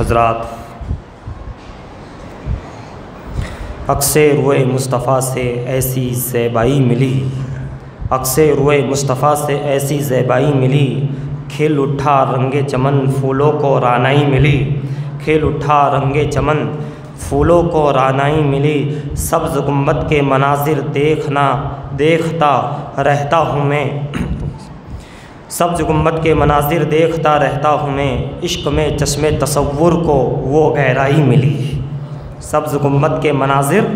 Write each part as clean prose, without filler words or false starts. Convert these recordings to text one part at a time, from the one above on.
حضرات، اکثر روئے مصطفیٰ سے ایسی زیبائی ملی، اکثر روئے مصطفیٰ سے ایسی زیبائی ملی، کھل اٹھا رنگ چمن پھولوں کو رعنائی ملی، کھل اٹھا رنگ چمن پھولوں کو رعنائی ملی، سبز گنبد کے مناظر دیکھتا رہتا ہوں میں، سبز گنبد کے مناظر دیکھتا رہتا ہوں میں، عشق میں چشم تصور کو وہ گہرائی ملی، سبز گنبد کے مناظر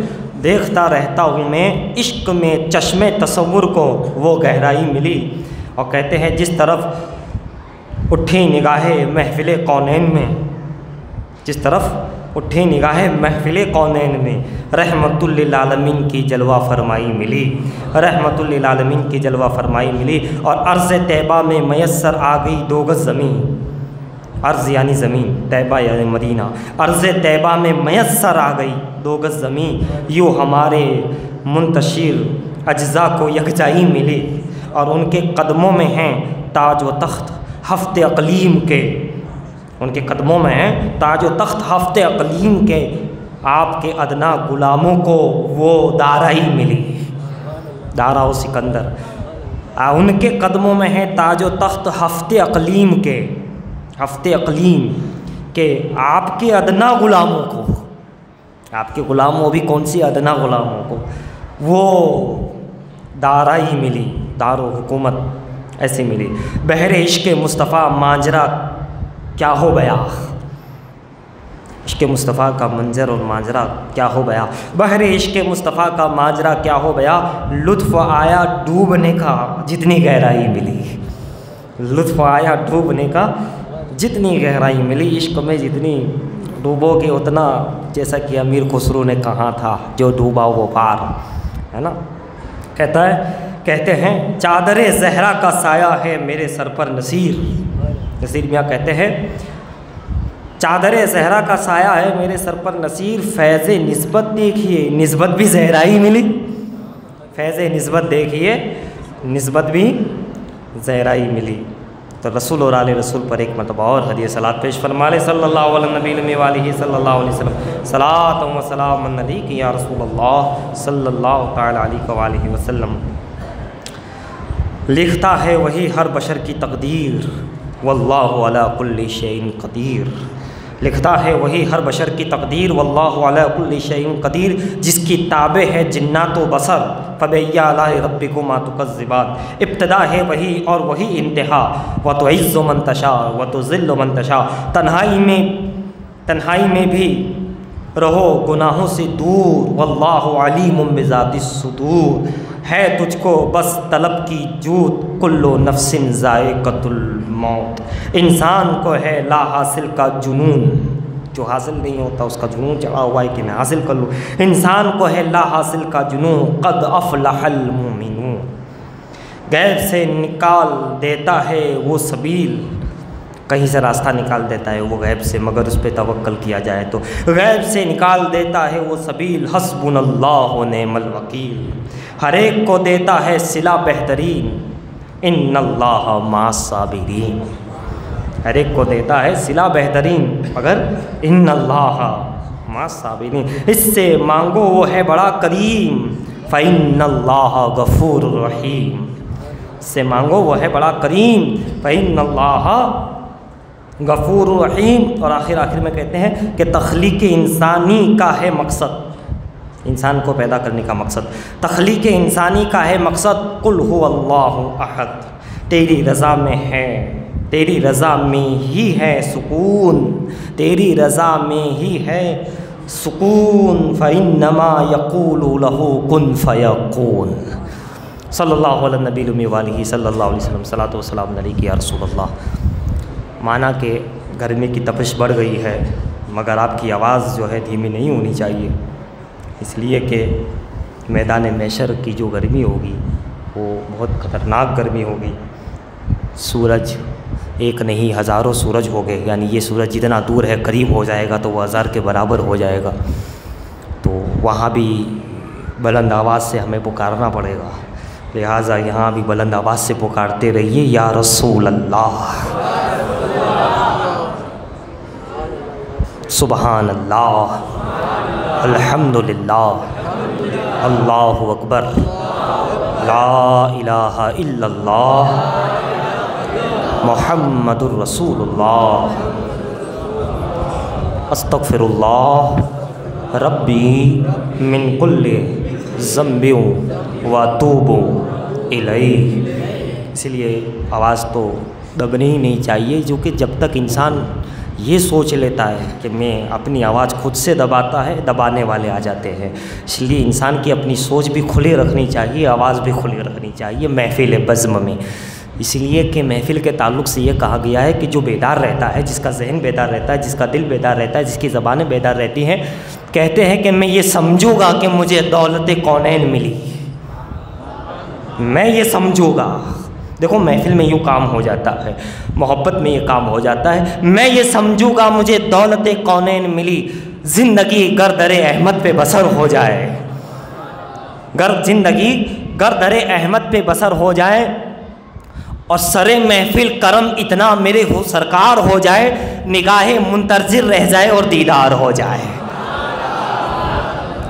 دیکھتا رہتا ہوں میں، عشق میں چشم تصور کو وہ گہرائی ملی۔ اور کہتے ہیں جس طرف اٹھی نگاہیں محفل کونین میں، جس طرف اٹھی نگاہیں محفل کونین میں، رحمت للعالمین کی جلوہ فرمائی ملی، رحمت للعالمین کی جلوہ فرمائی ملی۔ اور عرض طیبہ میں میسر آ گئی 2 گز زمین، عرض یعنی زمین، طیبہ یعنی مدینہ، عرض طیبہ میں میسر آ گئی 2 گز زمین، یوں ہمارے منتشر اجزاء کو یکجائی ملی، اور ان کے قدموں میں ہیں تاج و تخت ہفت اقلیم کے، ان کے قدموں میں ہیں تاج و تخت ہفت اقلیم کے، آپ کے ادنا غلاموں کو وہ دارائی ملی، دارا و سکندر، ان کے قدموں میں ہیں تاج و تخت ہفت اقلیم کے، ہفت اقلیم کے، آپ کے ادنا غلاموں کو، آپ کے غلاموں بھی کون سی ادنا غلاموں کو وہ دارائی ملی، دار و حکومت ایسی ملی۔ بحر عشق مصطفیٰ ماجرا کیا ہو گیا، عشق مصطفیٰ کا منظر اور ماجرا کیا ہو گیا، بحر عشق مصطفیٰ کا ماجرا کیا ہو گیا، لطف آیا ڈوبنے کا جتنی گہرائی ملی، لطف آیا ڈوبنے کا جتنی گہرائی ملی، عشق میں جتنی ڈوبو گے اتنا، جیسا کہ امیر خسرو نے کہا تھا جو ڈوبا وہ پار، ہے نا۔ کہتے ہیں چادر زہرا کا سایہ ہے میرے سر پر نصیر میاں کہتے ہیں چادر زہرا کا سایہ ہے میرے سر پر نصیر، فیض نسبت دیکھیے نسبت بھی زہرائی ملی، فیض نسبت دیکھیے نسبت بھی زہرائی ملی۔ تو رسول اور آل رسول پر ایک مرتبہ اور ہدیہ صلوات پیش فرما لے، صلی اللہ علیہ نبی وآلہ صلی اللہ علیہ وسلم، صلاۃ و سلام علیک یا رسول اللہ صلی اللہ تعالی علیہ وآلہ وسلم۔ لکھتا ہے وہی ہر بشر کی تقدیر، واللہ علی کل شیء قدیر، لکھتا ہے وہی ہر بشر کی تقدیر، واللہ علی کل شیء قدیر، جس کی تابع ہے جنات و بصر، فبأی آلاء ربکما تکذبان، ابتدا ہے وہی اور وہی انتہا، وتعز من تشاء وتذل من تشاء، تنہائی میں بھی رہو گناہوں سے دور، واللہ علیم بذات الصدور، ہے تجھ کو بس طلب کی جوت، کل نفس ذائقۃ الموت، انسان کو ہے لا حاصل کا جنون، جو حاصل نہیں ہوتا اس کا جنون چڑھا ہوا ہے کہ میں حاصل کر لوں، انسان کو ہے لا حاصل کا جنون، قد افلح المؤمنون، غیب سے نکال دیتا ہے وہ سبیل، کہیں سے راستہ نکال دیتا ہے وہ غیب سے، مگر اس پہ توکل کیا جائے تو، غیب سے نکال دیتا ہے وہ سبیل، حسبنا اللہ و نعم الوکیل، ہر ایک کو دیتا ہے صلہ بہترین، ان اللہ مع الصابرین، ہر ایک کو دیتا ہے صلہ بہترین، مگر ان اللہ مع الصابرین، اس سے مانگو وہ ہے بڑا کریم، فإن اللہ غفور رحیم، اس سے مانگو وہ ہے بڑا کریم، فإن اللہ غفور رحیم۔ اور آخر میں کہتے ہیں کہ تخلیق انسانی کا ہے مقصد، انسان کو پیدا کرنے کا مقصد، تخلیق انسانی کا ہے مقصد، قل هو اللہ احد، تیری رضا میں ہے، تیری رضا میں ہی ہے سکون، تیری رضا میں ہی ہے سکون، فإنما یقول له کن فیکون، صلی اللہ علیہ نبی وآلہ صلی اللہ علیہ وسلم، صلاۃ و سلام علیک یا رسول اللہ۔ مانا کہ گرمی کی تپش بڑھ گئی ہے، مگر آپ کی آواز جو ہے دھیمی نہیں ہونی چاہیے، اس لیے کہ میدان محشر کی جو گرمی ہوگی وہ بہت خطرناک گرمی ہوگی، سورج ایک نہیں ہزاروں سورج ہو گئے، یعنی یہ سورج جتنا دور ہے قریب ہو جائے گا تو وہ 1000 کے برابر ہو جائے گا، تو وہاں بھی بلند آواز سے ہمیں پکارنا پڑے گا، لہٰذا یہاں بھی بلند آواز سے پکارتے رہیے یا رسول اللہ، سبحان اللہ، الحمد للہ، اللہ اکبر، لا الہ الا اللہ، محمد الرسول اللہ، استغفر اللہ ربی من کل ذنب واتوب الیہ۔ اس لیے آواز تو دبنی ہی نہیں چاہیے، جو کہ جب تک انسان یہ سوچ لیتا ہے کہ میں اپنی آواز خود سے دباتا ہے، دبانے والے آ جاتے ہیں۔ اس لیے انسان کی اپنی سوچ بھی کھلی رکھنی چاہیے، آواز بھی کھلی رکھنی چاہیے محفل بزم میں۔ اس لیے کہ محفل کے تعلق سے یہ کہا گیا ہے کہ جو بیدار رہتا ہے، جس کا ذہن بیدار رہتا ہے، جس کا دل بیدار رہتا ہے، جس کی زبانیں بیدار رہتی ہیں، کہتے ہیں کہ میں یہ سمجھوں گا کہ مجھے دولت کونین ملی، میں یہ سمجھوں گا۔ دیکھو محفل میں یوں کام ہو جاتا ہے، محبت میں یہ کام ہو جاتا ہے، میں یہ سمجھوں گا مجھے دولت کونین ملی، زندگی گردر احمد پہ بسر ہو جائے، زندگی گردر احمد پہ بسر ہو جائے، اور سر محفل کرم اتنا میرے ہو سرکار ہو جائے، نگاہ منتظر رہ جائے اور دیدار ہو جائے۔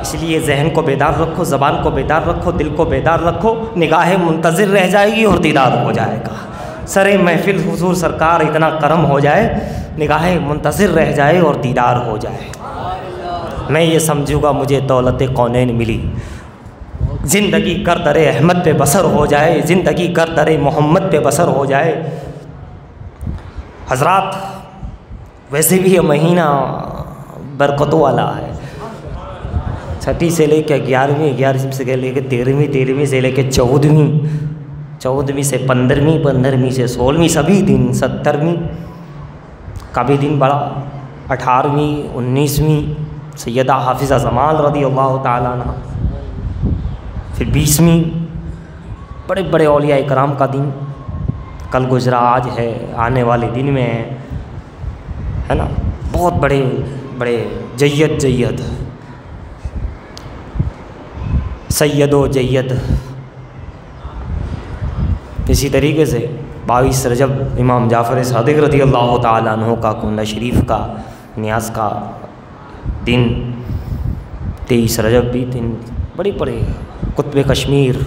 اس لیے ذہن کو بیدار رکھو، زبان کو بیدار رکھو، دل کو بیدار رکھو، نگاہ منتظر رہ جائے گی اور دیدار ہو جائے گا۔ سر محفل حضور سرکار اتنا کرم ہو جائے، نگاہ منتظر رہ جائے اور دیدار ہو جائے۔ میں یہ سمجھوں گا مجھے دولت کونین ملی، زندگی گردر احمد پہ بسر ہو جائے، زندگی گردر محمد پہ بسر ہو جائے۔ حضرات ویسے بھی یہ مہینہ برکتوں والا ہے، چھٹی سے لے کے 11ویں، 11ویں سے لے کے 13ویں، 13ویں سے لے کے 14ویں، 14ویں سے 15ویں، 15ویں سے 16ویں، سبھی دن 17ویں کا بھی دن بڑا، 18ویں، 19ویں سیدہ حافظہ زمان رضی اللہ تعالیٰ عنہ، پھر 20ویں بڑے بڑے اولیاء کرام کا دن کل گزرا، آج ہے، آنے والے دن میں ہے نا، بہت بڑے بڑے جید سید و جید۔ اسی طریقے سے 22 رجب امام جعفر صادق رضی اللہ تعالیٰ عنہ کا کنڈہ شریف کا نیاز کا دن، 23 رجب بھی دن، بڑے بڑے قطب کشمیر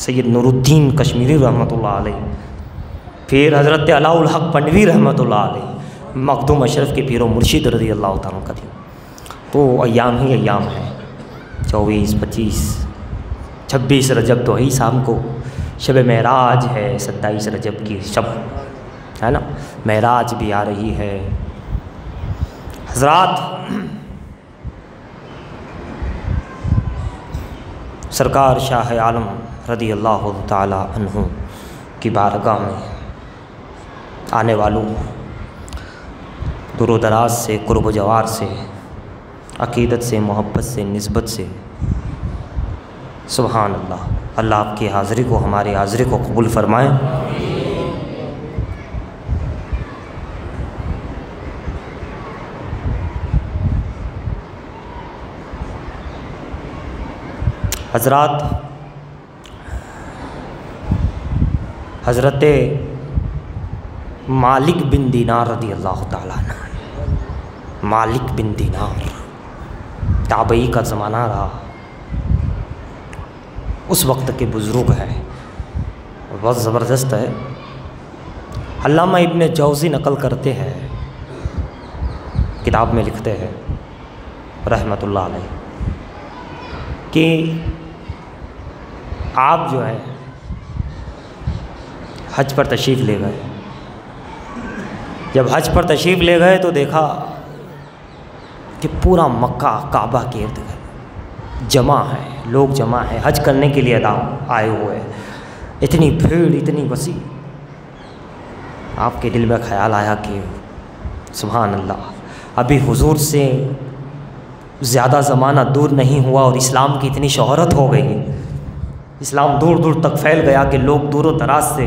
سید نور الدین کشمیری رحمۃ اللہ علیہ، پھر حضرت علاء الحق پنڈوی رحمۃ اللہ علیہ، مخدوم اشرف کے پیر و مرشد رضی اللہ تعالیٰ کا دن۔ تو ایام ہی ایام ہیں، 24، 25، 26 رجب تو ہی شام کو شب معراج ہے، 27 رجب کی شب ہے نا، معراج بھی آ رہی ہے۔ حضرات سرکار شاہ عالم رضی اللہ تعالی عنہ کی بارگاہ میں آنے والوں دور و دراز سے، قرب و جوار سے، عقیدت سے، محبت سے، نسبت سے، سبحان اللہ، اللہ آپ کی حاضری کو، ہماری حاضری کو قبول فرمائیں۔ حضرات حضرت مالک بن دینار رضی اللہ تعالیٰ عنہ، مالک بن دینار تابعی کا زمانہ رہا، اس وقت کے بزرگ ہیں، بہت زبردست ہے۔ علامہ ابن جوزی نقل کرتے ہیں، کتاب میں لکھتے ہیں رحمۃ اللہ علیہ کہ آپ جو ہے حج پر تشریف لے گئے، جب حج پر تشریف لے گئے تو دیکھا کہ پورا مکہ کعبہ کے ارد گرد جمع ہے، لوگ جمع ہیں، حج کرنے کے لیے آئے ہوئے ہیں، اتنی بھیڑ، اتنی وسیع۔ آپ کے دل میں خیال آیا کہ سبحان اللہ، ابھی حضور سے زیادہ زمانہ دور نہیں ہوا اور اسلام کی اتنی شہرت ہو گئی، اسلام دور دور تک پھیل گیا کہ لوگ دور و دراز سے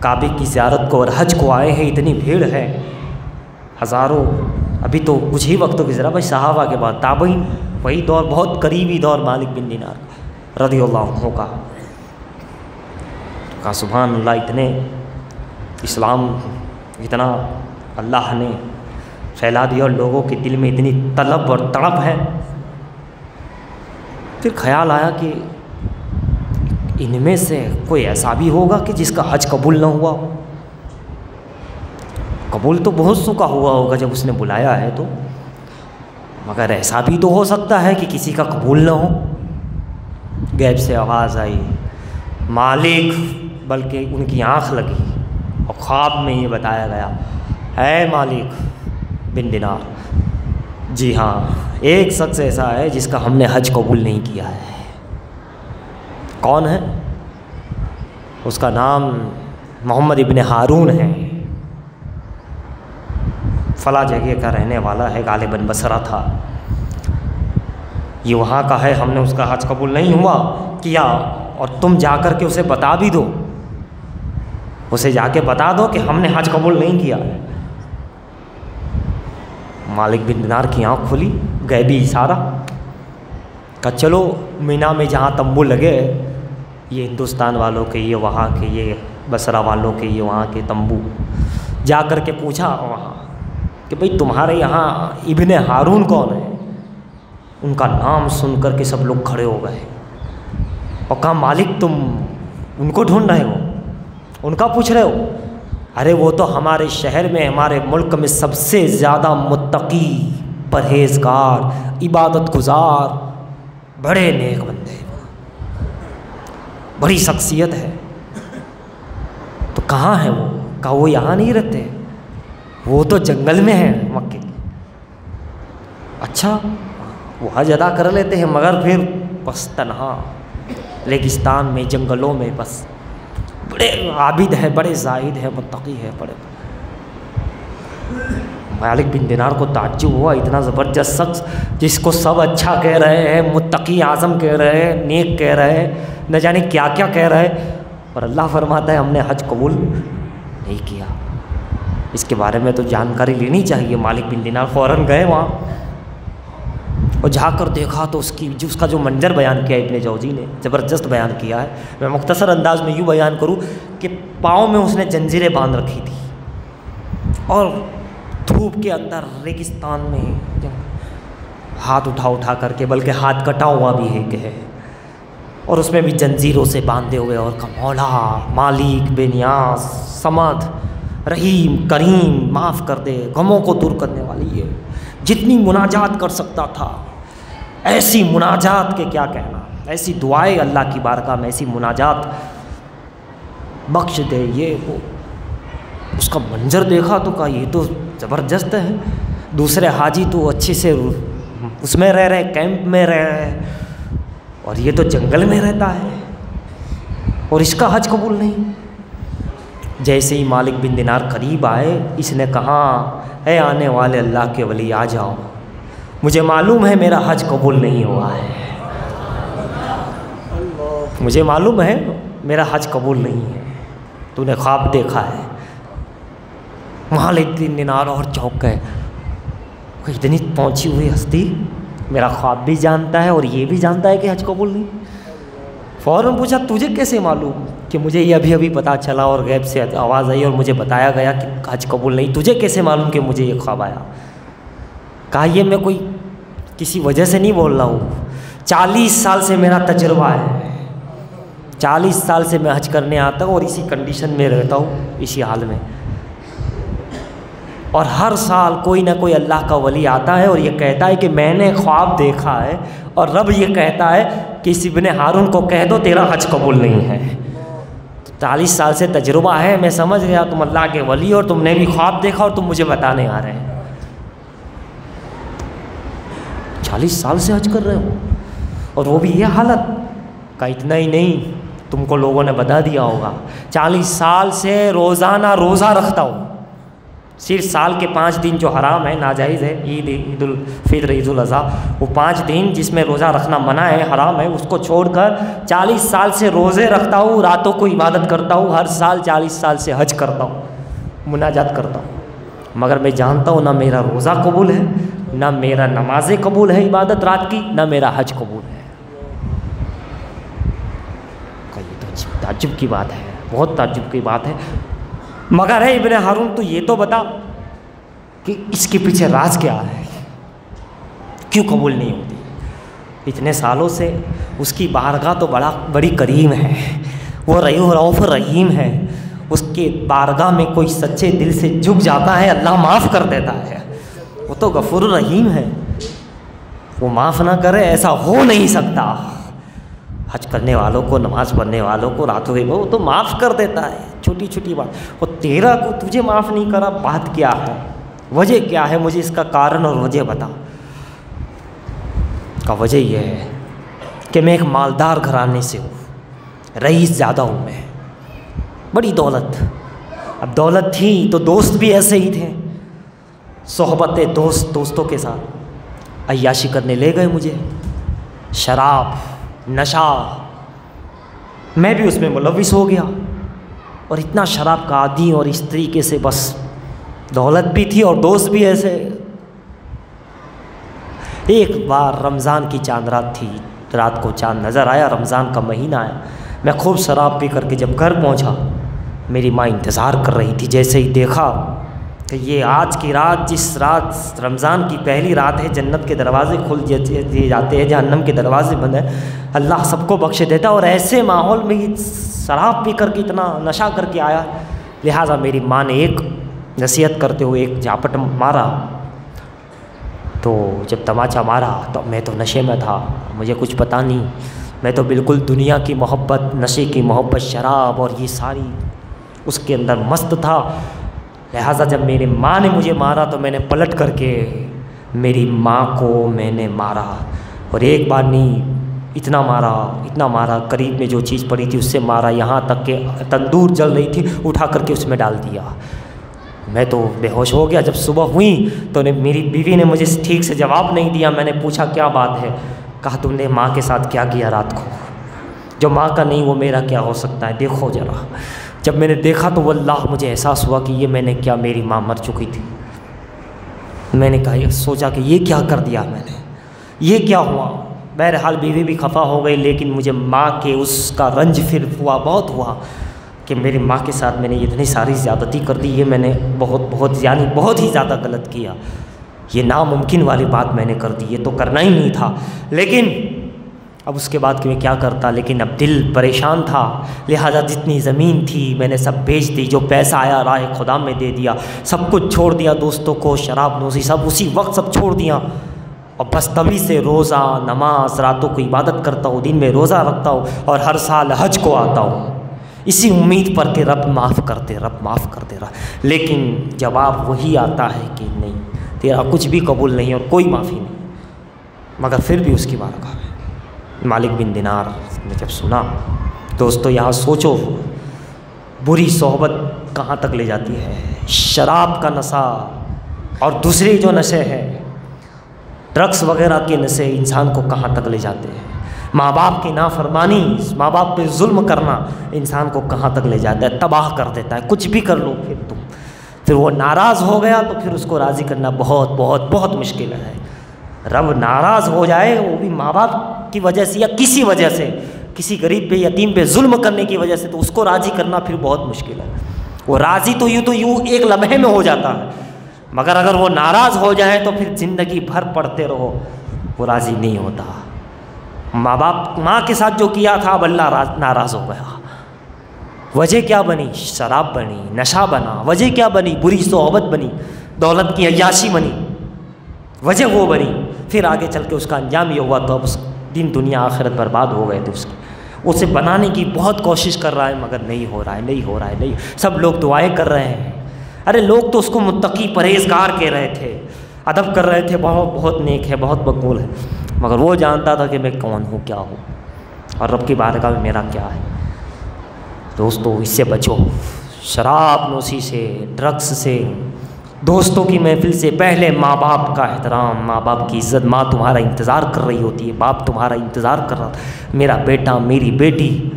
کعبے کی زیارت کو اور حج کو آئے ہیں، اتنی بھیڑ ہے، ہزاروں۔ ابھی تو کچھ ہی وقت گزرا بھائی، صحابہ کے بعد تابعین، وہی دور، بہت قریبی دور مالک بن دینار رضی اللہ عنہ کا۔ کہا سبحان اللہ، اتنے اسلام، اتنا اللہ نے پھیلا دیا اور لوگوں کے دل میں اتنی طلب اور تڑپ ہے. پھر خیال آیا کہ ان میں سے کوئی ایسا بھی ہوگا کہ جس کا حج قبول نہ ہوا ہو. قبول تو بہت سو کا ہوا ہوگا جب اس نے بلایا ہے تو، مگر ایسا بھی تو ہو سکتا ہے کہ کسی کا قبول نہ ہو. غیب سے آواز آئی، مالک، بلکہ ان کی آنکھ لگی اور خواب میں یہ بتایا گیا، اے مالک بن دینار، جی ہاں ایک شخص ایسا ہے جس کا ہم نے حج قبول نہیں کیا ہے. کون ہے؟ اس کا نام محمد ابن ہارون ہے، فلاں جگہ کا رہنے والا ہے، غالباً بصرہ تھا. یہ وہاں کا ہے، ہم نے اس کا حج قبول نہیں ہوا کیا، اور تم جا کر کے اسے بتا بھی دو، اسے جا کے بتا دو کہ ہم نے حج قبول نہیں کیا. مالک بن دینار کی آنکھ کھلی، غیبی اشارہ کہ چلو مینا میں جہاں تمبو لگے، یہ ہندوستان والوں کے، یہ وہاں کے، یہ بصرہ والوں کے، یہ وہاں کے تمبو. جا کر کے پوچھا وہاں کہ بھئی تمہارے یہاں ابن ہارون کون ہے؟ ان کا نام سن کر کے سب لوگ کھڑے ہو گئے اور کہا مالک تم ان کو ڈھونڈ رہے ہو، ان کا پوچھ رہے ہو؟ ارے وہ تو ہمارے شہر میں، ہمارے ملک میں سب سے زیادہ متقی، پرہیزگار، عبادت گزار، بڑے نیک بندے، بڑی شخصیت ہے. تو کہاں ہے وہ؟ کہا وہ یہاں نہیں رہتے، وہ تو جنگل میں ہیں مکے کے. اچھا، وہ حج ادا کر لیتے ہیں مگر پھر بس تنہا ریگستان میں، جنگلوں میں، بس بڑے عابد ہے، بڑے زاہد ہے، متقی ہے، بڑے. مالک بن دینار کو تعجب ہوا، اتنا زبردست شخص جس کو سب اچھا کہہ رہے ہیں، متقی اعظم کہہ رہے ہیں، نیک کہہ رہے ہیں، نہ جانے کیا کیا کہہ رہے ہیں، اور اللہ فرماتا ہے ہم نے حج قبول نہیں کیا. اس کے بارے میں تو جانکاری لینی چاہیے. مالک بن دینار فوراً گئے وہاں اور جا کر دیکھا تو اس کا جو منظر بیان کیا ابن جوزی نے، زبردست بیان کیا ہے. میں مختصر انداز میں یوں بیان کروں کہ پاؤں میں اس نے جنجیریں باندھ رکھی تھی اور دھوپ کے اندر ریگستان میں ہاتھ اٹھا کر کے، بلکہ ہاتھ کٹا ہوا بھی ہے کہ ہے، اور اس میں بھی جنجیروں سے باندھے ہوئے، اور کہ مولا مالک بے نیاز، صمد، رحیم، کریم، معاف کر دے، غموں کو دور کرنے والی ہے. جتنی مناجات کر سکتا تھا، ایسی مناجات کے کیا کہنا، ایسی دعائیں اللہ کی بارگاہ میں، ایسی مناجات، بخش دے یہ وہ. اس کا منظر دیکھا تو کہا یہ تو زبردست ہے. دوسرے حاجی تو اچھے سے اس میں رہ رہے، کیمپ میں رہ رہے، اور یہ تو جنگل میں رہتا ہے اور اس کا حج قبول نہیں. جیسے ہی مالک بن دینار قریب آئے، اس نے کہا اے آنے والے اللہ کے ولی آ جاؤ، مجھے معلوم ہے میرا حج قبول نہیں ہوا ہے، مجھے معلوم ہے میرا حج قبول نہیں ہے، تو نے خواب دیکھا ہے. مالک بن دینار اور چونک گئے، اتنی پہنچی ہوئی ہستی، میرا خواب بھی جانتا ہے اور یہ بھی جانتا ہے کہ حج قبول نہیں. فوراً پوچھا تجھے کیسے معلوم؟ کہ مجھے یہ ابھی پتہ چلا اور غیب سے آواز آئی اور مجھے بتایا گیا کہ حج قبول نہیں. تجھے کیسے معلوم کہ مجھے یہ خواب آیا؟ کہا یہ میں کوئی کسی وجہ سے نہیں بول رہا ہوں، 40 سال سے میرا تجربہ ہے، 40 سال سے میں حج کرنے آتا ہوں اور اسی کنڈیشن میں رہتا ہوں، اسی حال میں، اور ہر سال کوئی نہ کوئی اللہ کا ولی آتا ہے اور یہ کہتا ہے کہ میں نے خواب دیکھا ہے اور رب یہ کہتا ہے کہ اس ابن ہارون کو کہہ دو تیرا حج قبول نہیں ہے. 40 سال سے تجربہ ہے، میں سمجھ گیا تم اللہ کے ولی اور تم نے بھی خواب دیکھا اور تم مجھے بتانے آ رہے ہیں. 40 سال سے حج کر رہے ہو اور وہ بھی یہ حالت کا. اتنا ہی نہیں، تم کو لوگوں نے بتا دیا ہوگا 40 سال سے روزانہ روزہ رکھتا ہوں. صرف سال کے 5 دن جو حرام ہے، ناجائز ہے، عید الفطر، عید الاضحیٰ، وہ 5 دن جس میں روزہ رکھنا منع ہے، حرام ہے، اس کو چھوڑ کر 40 سال سے روزے رکھتا ہوں، راتوں کو عبادت کرتا ہوں، ہر سال 40 سال سے حج کرتا ہوں، مناجات کرتا ہوں. مگر میں جانتا ہوں نہ میرا روزہ قبول ہے، نہ میرا نمازیں قبول ہے عبادت رات کی، نہ میرا حج قبول ہے. یہ تو تعجب کی بات ہے، بہت تعجب کی بات ہے. مگر ہے ابن ہارون تو یہ تو بتا کہ اس کے پیچھے راز کیا ہے، کیوں قبول نہیں ہوتی؟ اتنے سالوں سے اس کی بارگاہ تو بڑی کریم ہے، وہ رؤوف رحیم ہے، اس کے بارگاہ میں کوئی سچے دل سے جھک جاتا ہے اللہ معاف کر دیتا ہے، وہ تو غفور رحیم ہے، وہ معاف نہ کرے ایسا ہو نہیں سکتا۔ حج کرنے والوں کو، نماز پڑھنے والوں کو راتوں میں وہ تو معاف کر دیتا ہے، چھوٹی چھوٹی بات۔ وہ تیرا کو تجھے معاف نہیں کرا، بات کیا ہے، وجہ کیا ہے؟ مجھے اس کا کارن اور وجہ بتا۔ کا وجہ یہ ہے کہ میں ایک مالدار گھرانے سے ہوں، رئیس زیادہ ہوں، میں بڑی دولت، اب دولت تھی تو دوست بھی ایسے ہی تھے، صحبت دوستوں کے ساتھ عیاشی کرنے لے گئے مجھے، شراب، نشہ، میں بھی اس میں ملوث ہو گیا، اور اتنا شراب کا عادی، اور اس طریقے سے بس دولت بھی تھی اور دوست بھی ایسے۔ ایک بار رمضان کی چاند رات تھی، رات کو چاند نظر آیا، رمضان کا مہینہ آیا، میں خوب شراب پی کر کے جب گھر پہنچا، میری ماں انتظار کر رہی تھی، جیسے ہی دیکھا کہ یہ آج کی رات، جس رات رمضان کی پہلی رات ہے، جنت کے دروازے کھل دیے جاتے ہیں، جہنم کے دروازے بند ہیں، اللہ سب کو بخش دیتا، اور ایسے ماحول میں شراب پی کر کے اتنا نشہ کر کے آیا، لہٰذا میری ماں نے ایک نصیحت کرتے ہوئے ایک جھاپٹ مارا، تو جب تماچا مارا تو میں تو نشے میں تھا، مجھے کچھ پتہ نہیں، میں تو بالکل دنیا کی محبت، نشے کی محبت، شراب اور یہ ساری اس کے اندر مست تھا، لہٰذا جب میری ماں نے مجھے مارا تو میں نے پلٹ کر کے میری ماں کو میں نے مارا، اور ایک بار نہیں، اتنا مارا، قریب میں جو چیز پڑی تھی اس سے مارا، یہاں تک کہ تندور جل رہی تھی اٹھا کر کے اس میں ڈال دیا، میں تو بے ہوش ہو گیا۔ جب صبح ہوئی تو میری بیوی نے مجھے ٹھیک سے جواب نہیں دیا، میں نے پوچھا کیا بات ہے، کہا تم نے ماں کے ساتھ کیا کیا رات کو، جو ماں کا نہیں وہ میرا کیا ہو سکتا ہے، دیکھو ذرا۔ جب میں نے دیکھا تو واللہ مجھے احساس ہوا کہ یہ میں نے کیا، میری ماں مر چکی تھی، میں نے کہا سوچا کہ یہ کیا کر دیا میں نے، یہ کیا ہوا۔ بہرحال بیوی بھی خفا ہو گئی، لیکن مجھے ماں کے اس کا رنج پھر بہت ہوا کہ میری ماں کے ساتھ میں نے اتنی ساری زیادتی کر دی، یہ میں نے بہت ہی زیادہ غلط کیا، یہ ناممکن والی بات میں نے کر دی، یہ تو کرنا ہی نہیں تھا، لیکن اب اس کے بعد کہ میں کیا کرتا، لیکن اب دل پریشان تھا، لہٰذا جتنی زمین تھی میں نے سب بیچ دی، جو پیسہ آیا راہ خدا میں دے دیا، سب کچھ چھوڑ دیا، دوستوں کو، شراب نوشی سب اسی وقت سب چھوڑ دیا، اور بس تبھی سے روزہ، نماز، راتوں کو عبادت کرتا ہوں، دن میں روزہ رکھتا ہوں، اور ہر سال حج کو آتا ہوں، اسی امید پر کہ رب معاف کرتے رہا، لیکن جواب وہی آتا ہے کہ نہیں، تیرا کچھ بھی قبول نہیں اور کوئی معافی نہیں، مگر پھر بھی اس کی بارگاہ ہے۔ مالک بن دینار نے جب سنا، دوستو یہاں سوچو بری صحبت کہاں تک لے جاتی ہے، شراب کا نشہ اور دوسری جو نشے ہیں، ڈرگس وغیرہ کے نشے انسان کو کہاں تک لے جاتے ہیں، ماں باپ کی نافرمانی، ماں باپ پہ ظلم کرنا انسان کو کہاں تک لے جاتا ہے، تباہ کر دیتا ہے، کچھ بھی کر لو پھر وہ ناراض ہو گیا تو پھر اس کو راضی کرنا بہت بہت بہت مشکل ہے۔ رب ناراض ہو جائے، وہ بھی ماں باپ کی وجہ سے یا کسی وجہ سے، کسی غریب پہ یتیم پہ ظلم کرنے کی وجہ سے، تو اس کو راضی کرنا پھر بہت مشکل ہے۔ وہ راضی تو یوں ایک لمحے میں ہو جاتا ہے، مگر اگر وہ ناراض ہو جائے تو پھر زندگی بھر پڑھتے رہو، وہ راضی نہیں ہوتا۔ ماں کے ساتھ جو کیا تھا اب اللہ ناراض ہو گیا، وجہ کیا بنی؟ شراب بنی، نشہ بنا، وجہ کیا بنی؟ بری صحبت بنی، دولت کی عیاشی بنی، وجہ وہ بنی، پھر آگے چل کے اس کا انجام یہ ہوا، تو اب اس دن دنیا آخرت برباد ہو گئے تھے اس کی۔ اسے بنانے کی بہت کوشش کر رہا ہے مگر نہیں ہو رہا ہے، سب لوگ دعائیں کر رہے ہیں، ارے لوگ تو اس کو متقی پرہیزگار کہہ رہے تھے، ادب کر رہے تھے، بہت نیک ہے، بہت مقبول ہے، مگر وہ جانتا تھا کہ میں کون ہوں، کیا ہوں، اور رب کی بارگاہ میں میرا کیا ہے۔ دوستو اس سے بچو، شراب نوشی سے، ڈرگس سے، دوستوں کی محفل سے، پہلے ماں باپ کا احترام، ماں باپ کی عزت، ماں تمہارا انتظار کر رہی ہوتی ہے، باپ تمہارا انتظار کر رہا، میرا بیٹا میری بیٹی،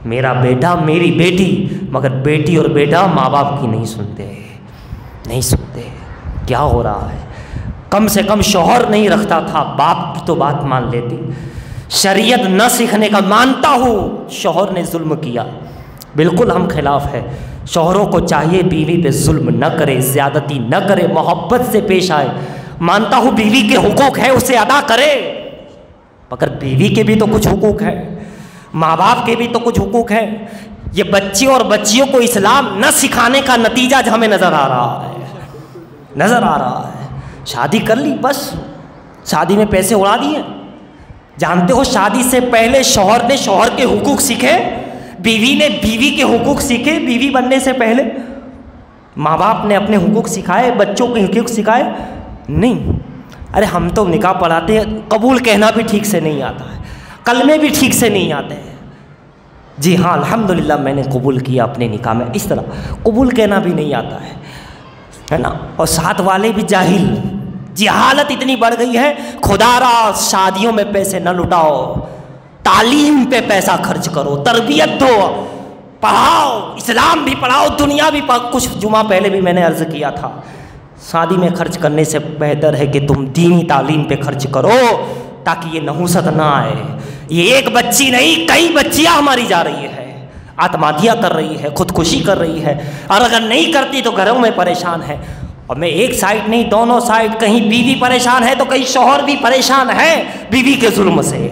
میرا بیٹا میری بیٹی، مگر بیٹی اور بیٹا ماں باپ کی نہیں سنتے، کیا ہو رہا ہے؟ کم سے کم شوہر نہیں رکھتا تھا، باپ کی تو بات مان لیتی، شریعت نہ سیکھنے کا، مانتا ہوں شوہر نے ظلم کیا، بالکل ہم خلاف ہے. شوہروں کو چاہیے بیوی پہ ظلم نہ کرے، زیادتی نہ کرے، محبت سے پیش آئے. مانتا ہوں بیوی کے حقوق ہے، اسے ادا کرے، مگر بیوی کے بھی تو کچھ حقوق ہے، ماں باپ کے بھی تو کچھ حقوق ہے. یہ بچے اور بچیوں کو اسلام نہ سکھانے کا نتیجہ ہمیں نظر آ رہا ہے. شادی کر لی، بس شادی میں پیسے اڑا دیے. جانتے ہو شادی سے پہلے شوہر نے شوہر کے حقوق سیکھے، بیوی نے بیوی کے حقوق سیکھے. بیوی بننے سے پہلے ماں باپ نے اپنے حقوق سکھائے، بچوں کے حقوق سکھائے نہیں. ارے ہم تو نکاح پڑھاتے ہیں، قبول کہنا بھی ٹھیک سے نہیں آتا ہے، کلمے بھی ٹھیک سے نہیں آتے ہیں. جی ہاں الحمدللہ میں نے قبول کیا اپنے نکاح میں، اس طرح قبول کہنا بھی نہیں آتا ہے نا. اور ساتھ والے بھی جاہل. جہالت اتنی بڑھ گئی ہے، خدا را شادیوں میں پیسے نہ لٹاؤ، تعلیم پہ پیسہ خرچ کرو، تربیت دو، پڑھاؤ، اسلام بھی پڑھاؤ، دنیا بھی پڑھاؤ. کچھ جمعہ پہلے بھی میں نے عرض کیا تھا، شادی میں خرچ کرنے سے بہتر ہے کہ تم دینی تعلیم پہ خرچ کرو تاکہ یہ نحوست نہ آئے. یہ ایک بچی نہیں، کئی بچیاں ہماری جا رہی ہے، آتمہتیا کر رہی ہے، خودکشی کر رہی ہے، اور اگر نہیں کرتی تو گھروں میں پریشان ہے. اور میں ایک سائڈ نہیں، دونوں سائڈ، کہیں بیوی پریشان ہے تو کہیں شوہر بھی پریشان ہے بیوی کے ظلم سے،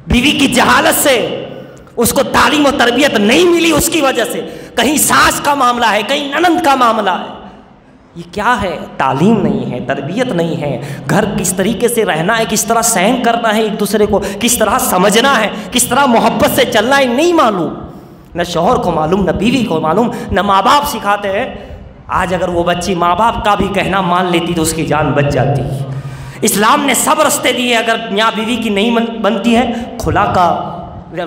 بیوی کی جہالت سے. اس کو تعلیم و تربیت نہیں ملی اس کی وجہ سے. کہیں ساس کا معاملہ ہے، کہیں ننند کا معاملہ ہے. یہ کیا ہے؟ تعلیم نہیں ہے، تربیت نہیں ہے. گھر کس طریقے سے رہنا ہے، کس طرح سہن کرنا ہے ایک دوسرے کو، کس طرح سمجھنا ہے، کس طرح محبت سے چلنا ہے، نہیں معلوم. نہ شوہر کو معلوم، نہ بیوی کو معلوم، نہ ماں باپ سکھاتے ہیں. آج اگر وہ بچی ماں باپ کا بھی کہنا مان لیتی تو اس کی جان بچ جاتی. اسلام نے سب رستے دیے. اگر میاں بیوی کی نہیں بنتی ہے، کھلا کا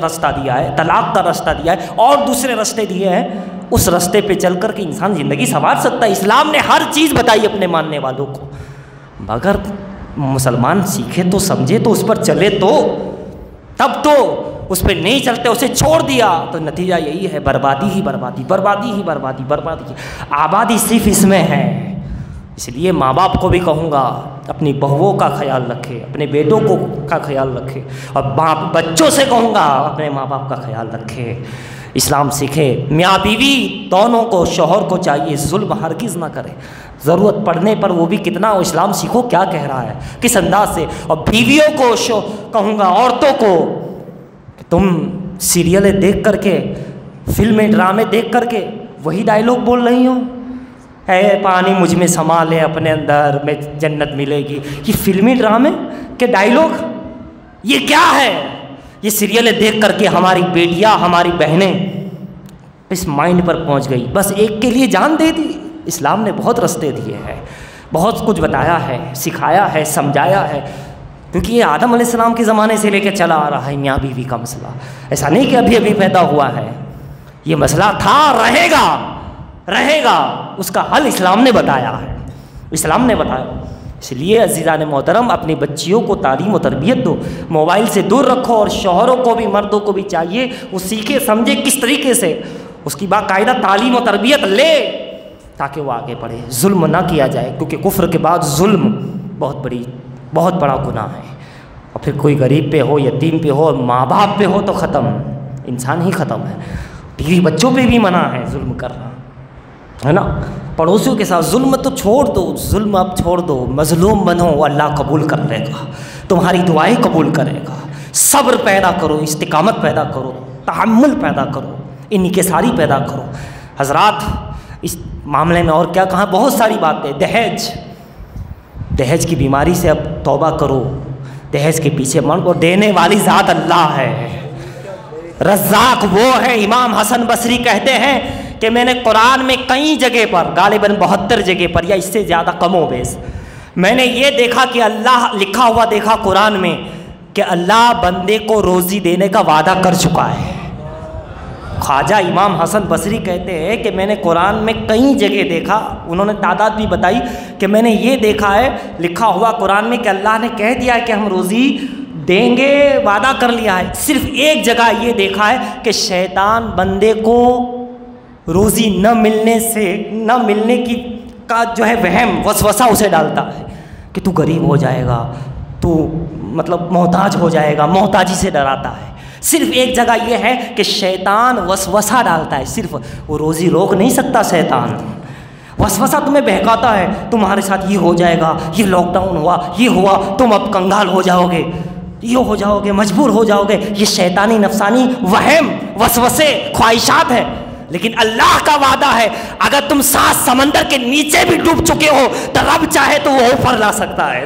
رستہ دیا ہے، طلاق کا رستہ دیا ہے، اور دوسرے رستے دیے ہیں. اس رستے پہ چل کر کے انسان زندگی سنوار سکتا ہے. اسلام نے ہر چیز بتائی اپنے ماننے والوں کو، مگر مسلمان سیکھے تو سمجھے تو اس پر چلے تو. تب تو اس پہ نہیں چلتے، اسے چھوڑ دیا تو نتیجہ یہی ہے، بربادی ہی بربادی، بربادی ہی بربادی، بربادی. آبادی صرف اس میں ہے. اس لیے ماں باپ کو بھی کہوں گا اپنی بہوؤں کا خیال رکھے، اپنے بیٹوں کا خیال رکھے، اور بچوں سے کہوں گا اپنے ماں باپ کا خیال رکھے، اسلام سیکھے. میاں بیوی دونوں کو، شوہر کو چاہیے ظلم ہرگز نہ کرے. ضرورت پڑنے پر وہ بھی کتنا اسلام سیکھو کیا کہہ رہا ہے، کس انداز سے. اور بیویوں کو کہوں گا، عورتوں کو، کہ تم سیریلیں دیکھ کر کے، فلمیں ڈرامے دیکھ کر کے وہی ڈائیلاگ بول رہی ہوں، اے پانی مجھ میں سما لے اپنے اندر میں جنت ملے گی. یہ فلمی ڈرامے کے ڈائیلاگ، یہ کیا ہے؟ یہ سیریلیں دیکھ کر کے ہماری بیٹیاں، ہماری بہنیں اس مائنڈ پر پہنچ گئی، بس ایک کے لیے جان دے دی. اسلام نے بہت رستے دیے ہیں، بہت کچھ بتایا ہے، سکھایا ہے، سمجھایا ہے. کیونکہ یہ آدم علیہ السلام کے زمانے سے لے کے چلا آ رہا ہے میاں بیوی کا مسئلہ. ایسا نہیں کہ ابھی ابھی پیدا ہوا ہے، یہ مسئلہ تھا، رہے گا. اس کا حل اسلام نے بتایا ہے، اسلام نے بتایا. اس لیے عزیزان محترم اپنی بچیوں کو تعلیم و تربیت دو، موبائل سے دور رکھو. اور شوہروں کو بھی، مردوں کو بھی چاہیے وہ سیکھے سمجھے کس طریقے سے اس کی باقاعدہ تعلیم و تربیت لے تاکہ وہ آگے بڑھے. ظلم نہ کیا جائے، کیونکہ کفر کے بعد ظلم بہت بڑا گناہ ہے. اور پھر کوئی غریب پہ ہو، یتیم پہ ہو، ماں باپ پہ ہو تو ختم، انسان ہی ختم ہے. بیوی بچوں پہ بھی منع ہے ظلم کرنا، ہے نا. پڑوسیوں کے ساتھ ظلم تو چھوڑ دو، ظلم اب چھوڑ دو. مظلوم بنو، اللہ قبول کر لے گا، تمہاری دعائیں قبول کرے گا. صبر پیدا کرو، استقامت پیدا کرو، تحمل پیدا کرو، انکساری پیدا کرو. حضرات اس معاملے میں اور کیا کہاں، بہت ساری باتیں. دہیج کی بیماری سے اب توبہ کرو. دہیج کے پیچھے اور دینے والی ذات اللہ ہے، رزاق وہ ہے. امام حسن بصری کہتے ہیں کہ میں نے قرآن میں کئی جگہ پر، غالباً 72 جگہ پر یا اس سے زیادہ کم و بیش، میں نے یہ دیکھا کہ اللہ لکھا ہوا دیکھا قرآن میں کہ اللہ بندے کو روزی دینے کا وعدہ کر چکا ہے. خواجہ امام حسن بصری کہتے ہیں کہ میں نے قرآن میں کئی جگہ دیکھا، انہوں نے تعداد بھی بتائی، کہ میں نے یہ دیکھا ہے لکھا ہوا قرآن میں کہ اللہ نے کہہ دیا ہے کہ ہم روزی دیں گے، وعدہ کر لیا ہے. صرف ایک جگہ یہ دیکھا ہے کہ شیطان بندے کو روزی نہ ملنے کی کا جو ہے وہم، وسوسہ اسے ڈالتا ہے کہ تو غریب ہو جائے گا، تو مطلب محتاج ہو جائے گا، محتاجی سے ڈراتا ہے. صرف ایک جگہ یہ ہے کہ شیطان وسوسہ ڈالتا ہے، صرف وہ روزی روک نہیں سکتا شیطان، وسوسہ تمہیں بہکاتا ہے، تمہارے ساتھ یہ ہو جائے گا، یہ لاک ڈاؤن ہوا، یہ ہوا، تم اب کنگال ہو جاؤ گے، یہ ہو جاؤ گے، مجبور ہو جاؤ گے، یہ شیطانی نفسانی وہم وسوسے خواہشات ہے۔ لیکن اللہ کا وعدہ ہے اگر تم 7 سمندر کے نیچے بھی ڈوب چکے ہو تو رب چاہے تو وہ اوپر لا سکتا ہے،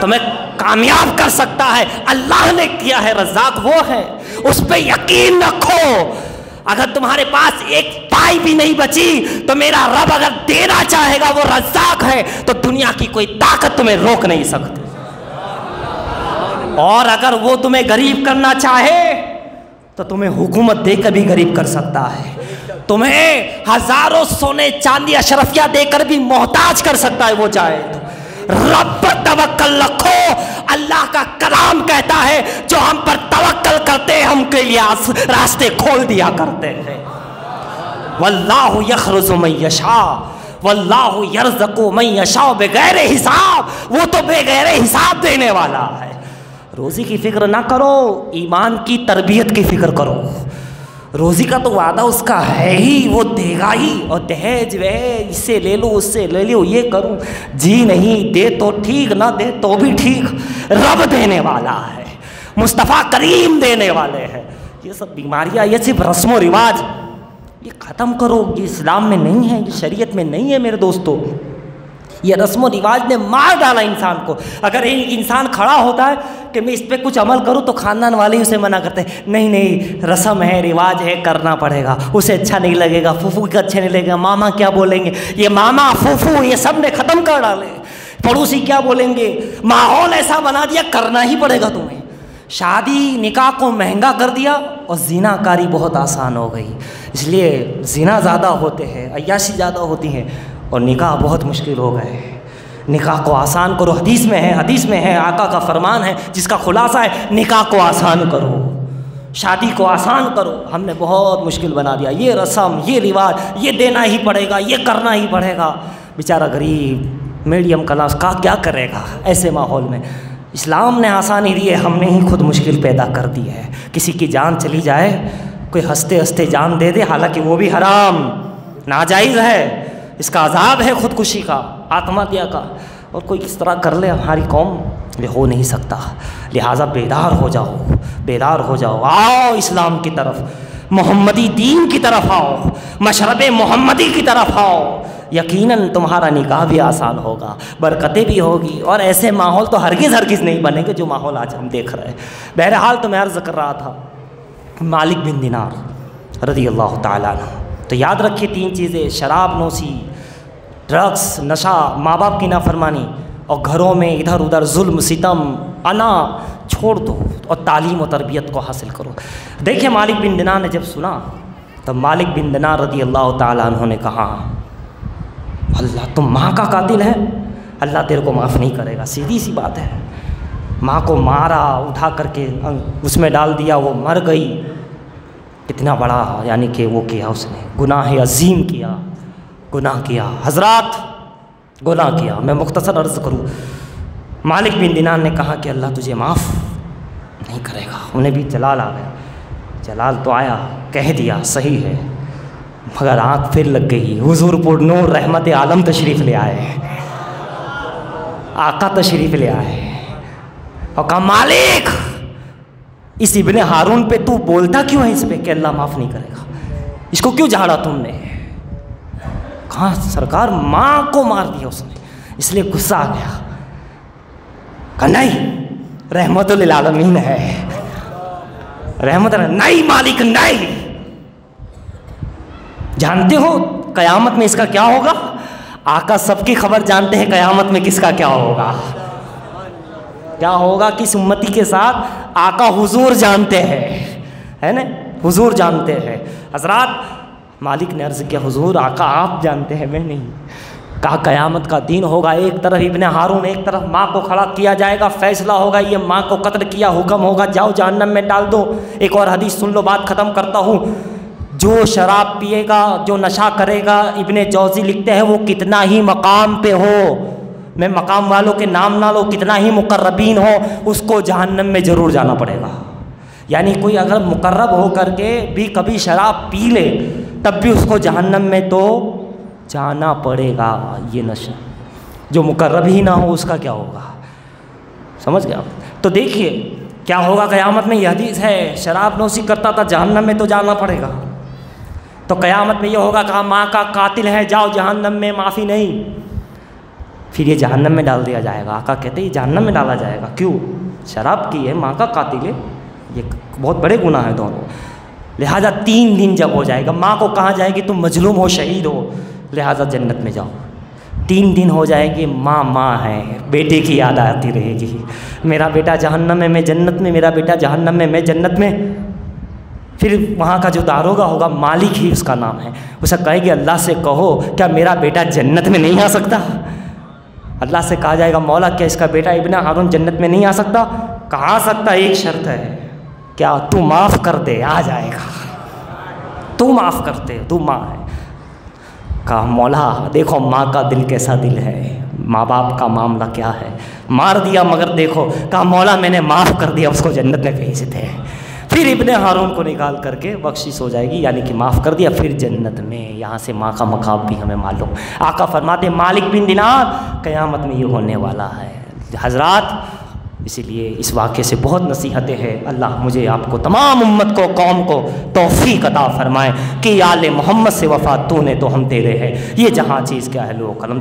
تمہیں کامیاب کر سکتا ہے، اللہ نے کیا ہے، رزاق وہ ہے، اس پہ یقین رکھو۔ اگر تمہارے پاس ایک پائی بھی نہیں بچی تو میرا رب اگر دینا چاہے گا، وہ رزاق ہے، تو دنیا کی کوئی طاقت تمہیں روک نہیں سکتی، اور اگر وہ تمہیں غریب کرنا چاہے تو تمہیں حکومت دے کر بھی غریب کر سکتا ہے، تمہیں ہزاروں سونے چاندی اشرفیہ دے کر بھی محتاج کر سکتا ہے وہ چاہے تو۔ رب پر توکل رکھو، اللہ کا کلام کہتا ہے جو ہم پر توکل کرتے ہیں ہم کے لیے راستے کھول دیا کرتے ہیں۔ واللہ یخرج من یشاء واللہ یرزق من یشاء بغیر حساب، وہ تو بغیر حساب دینے والا ہے۔ روزی کی فکر نہ کرو، ایمان کی تربیت کی فکر کرو۔ روزی کا تو وعدہ اس کا ہے ہی، وہ دے گا ہی، اور دہیج اس سے لے لو اس سے لے لو، یہ کروں، جی نہیں، دے تو ٹھیک، نہ دے تو بھی ٹھیک، رب دینے والا ہے، مصطفیٰ کریم دینے والے ہیں۔ یہ سب بیماریاں، یہ صرف رسم و رواج، یہ ختم کرو، یہ اسلام میں نہیں ہے، یہ شریعت میں نہیں ہے میرے دوستو۔ یہ رسم و رواج نے مار ڈالا انسان کو۔ اگر انسان کھڑا ہوتا ہے کہ میں اس پہ کچھ عمل کروں تو خاندان والے ہی اسے منع کرتے ہیں، نہیں نہیں، رسم ہے، رواج ہے، کرنا پڑے گا، اسے اچھا نہیں لگے گا، پھوپھو کو اچھا نہیں لگے گا، ماما کیا بولیں گے، یہ ماما پھوپھو یہ سب نے ختم کر ڈالے، پڑوسی کیا بولیں گے، ماحول ایسا بنا دیا، کرنا ہی پڑے گا تمہیں۔ شادی نکاح کو مہنگا کر دیا اور زنا کاری بہت آسان ہو گئی، اس لیے زنا زیادہ ہوتے ہیں، عیاشی زیادہ ہوتی ہے، اور نکاح بہت مشکل ہو گئے۔ نکاح کو آسان کرو، حدیث میں ہے، آقا کا فرمان ہے جس کا خلاصہ ہے نکاح کو آسان کرو، شادی کو آسان کرو۔ ہم نے بہت مشکل بنا دیا، یہ رسم، یہ رواج، یہ دینا ہی پڑے گا، یہ کرنا ہی پڑے گا۔ بیچارہ غریب میڈیم کلاس کا کیا کرے گا ایسے ماحول میں؟ اسلام نے آسانی دی ہے، ہم نے ہی خود مشکل پیدا کر دی ہے۔ کسی کی جان چلی جائے، کوئی ہنستے ہنستے جان دے دے، حالانکہ وہ بھی حرام ناجائز ہے، اس کا عذاب ہے خودکشی کا، آتما ہتیا کا، اور کوئی کس طرح کر لے ہماری قوم، یہ ہو نہیں سکتا۔ لہٰذا بیدار ہو جاؤ، بیدار ہو جاؤ، آؤ اسلام کی طرف، محمدی دین کی طرف آؤ، مشرب محمدی کی طرف آؤ، یقیناً تمہارا نکاح بھی آسان ہوگا، برکتیں بھی ہوگی، اور ایسے ماحول تو ہرگز نہیں بنے گے جو ماحول آج ہم دیکھ رہے ہیں۔ بہرحال تو میں عرض کر رہا تھا، مالک بن دینار رضی اللہ تعالیٰ عنہ، تو یاد رکھیے 3 چیزیں: شراب نوشی، ڈرگس، نشہ، ماں باپ کی نافرمانی، اور گھروں میں ادھر ادھر ظلم ستم انا چھوڑ دو، اور تعلیم و تربیت کو حاصل کرو۔ دیکھیں مالک بن دینار نے جب سنا تو مالک بن دینار رضی اللہ تعالیٰ عنہ نے کہا، اللہ تم ماں کا قاتل ہے، اللہ تیرے کو معاف نہیں کرے گا۔ سیدھی سی بات ہے، ماں کو مارا، اٹھا کر کے اس میں ڈال دیا، وہ مر گئی، کتنا بڑا یعنی کہ وہ کیا، اس نے گناہ عظیم کیا، گناہ کیا حضرات، گناہ کیا۔ میں مختصر عرض کروں، مالک بن دینار نے کہا کہ اللہ تجھے معاف نہیں کرے گا۔ انہیں بھی جلال آ گیا، جلال تو آیا، کہہ دیا صحیح ہے، مگر آنکھ پھر لگ گئی۔ حضور پر نور رحمت عالم تشریف لے آئے، آقا تشریف لے آئے، اور کہا مالک اس ابن ہارون پہ تو بولتا کیوں ہے اس پہ کہ اللہ معاف نہیں کرے گا؟ اس کو کیوں جھاڑا تم نے؟ کہاں سرکار ماں کو مار دیا اس نے، اس لیے غصہ آ گیا، کہا نہیں رحمت للعالمین ہے، رحمت نہیں مالک نہیں۔ جانتے ہو قیامت میں اس کا کیا ہوگا؟ آقا سب کی خبر جانتے ہیں، قیامت میں کس کا کیا ہوگا، کیا ہوگا، کس امتی کے ساتھ آقا حضور جانتے ہیں، ہے نا، حضور جانتے ہیں۔ حضرات مالک نے عرض کیا حضور آقا آپ جانتے ہیں میں نہیں۔ کہا قیامت کا دن ہوگا، ایک طرف ابن ہارون، ایک طرف ماں کو کھڑا کیا جائے گا، فیصلہ ہوگا، یہ ماں کو قتل کیا، حکم ہوگا جاؤ جہنم میں ڈال دو۔ ایک اور حدیث سن لو، بات ختم کرتا ہوں۔ جو شراب پیے گا، جو نشہ کرے گا، ابن جوزی لکھتے ہیں وہ کتنا ہی مقام پہ ہو، میں مقام والوں کے نام نہ لو، کتنا ہی مقربین ہو، اس کو جہنم میں ضرور جانا پڑے گا۔ یعنی کوئی اگر مقرب ہو کر کے بھی کبھی شراب پی لے تب بھی اس کو جہنم میں تو جانا پڑے گا. یہ نشہ جو مقرب ہی نہ ہو اس کا کیا ہوگا؟ سمجھ گیا؟ تو دیکھیے کیا ہوگا قیامت میں. یہ حدیث ہے شراب نوشی کرتا تھا جہنم میں تو جانا پڑے گا. تو قیامت میں یہ ہوگا کہ ماں کا قاتل ہے جاؤ جہنم میں معافی نہیں. پھر یہ جہنم میں ڈال دیا جائے گا. آقا کہتے ہیں یہ جہنم میں ڈالا جائے گا. کیوں؟ شراب کی ہے، ماں کا قاتل ہے، یہ بہت بڑے گناہ ہیں دونوں. لہٰذا 3 دن جب ہو جائے گا ماں کو کہا جائے گی تم مظلوم ہو شہید ہو لہٰذا جنت میں جاؤ. 3 دن ہو جائے گی ماں ہے، بیٹے کی یاد آتی رہے گی، میرا بیٹا جہنم میں میں جنت میں، میرا بیٹا جہنم میں جنت میں. پھر وہاں کا جو داروغہ ہوگا مالک ہی اس کا نام ہے، اسے کہے گی اللہ سے کہو کیا میرا بیٹا جنت میں نہیں آ سکتا؟ اللہ سے کہا جائے گا مولا کیا اس کا بیٹا ابن ہارون جنت میں نہیں آ سکتا؟ کہا آ سکتا، ایک شرط ہے، کیا تو معاف کر دے آ جائے گا. تو معاف کرتے، تو ماں ہے. کہا مولا دیکھو ماں کا دل کیسا دل ہے، ماں باپ کا معاملہ کیا ہے، مار دیا مگر دیکھو. کہا مولا میں نے معاف کر دیا، اس کو جنت میں بھیج دے. پھر ابن ہارون کو نکال کر کے بخشش ہو جائے گی، یعنی کہ معاف کر دیا. پھر جنت میں یہاں سے ماں کا مقام بھی ہمیں معلوم. آقا فرماتے مالک بن دینار قیامت میں یہ ہونے والا ہے. حضرات اسی لیے اس واقعے سے بہت نصیحتیں ہیں. اللہ مجھے آپ کو تمام امت کو قوم کو توفیق عطا فرمائے کہ آل محمد سے وفا تو نے تو ہم تیرے ہیں. یہ جہاں چیز کے اہل و قلم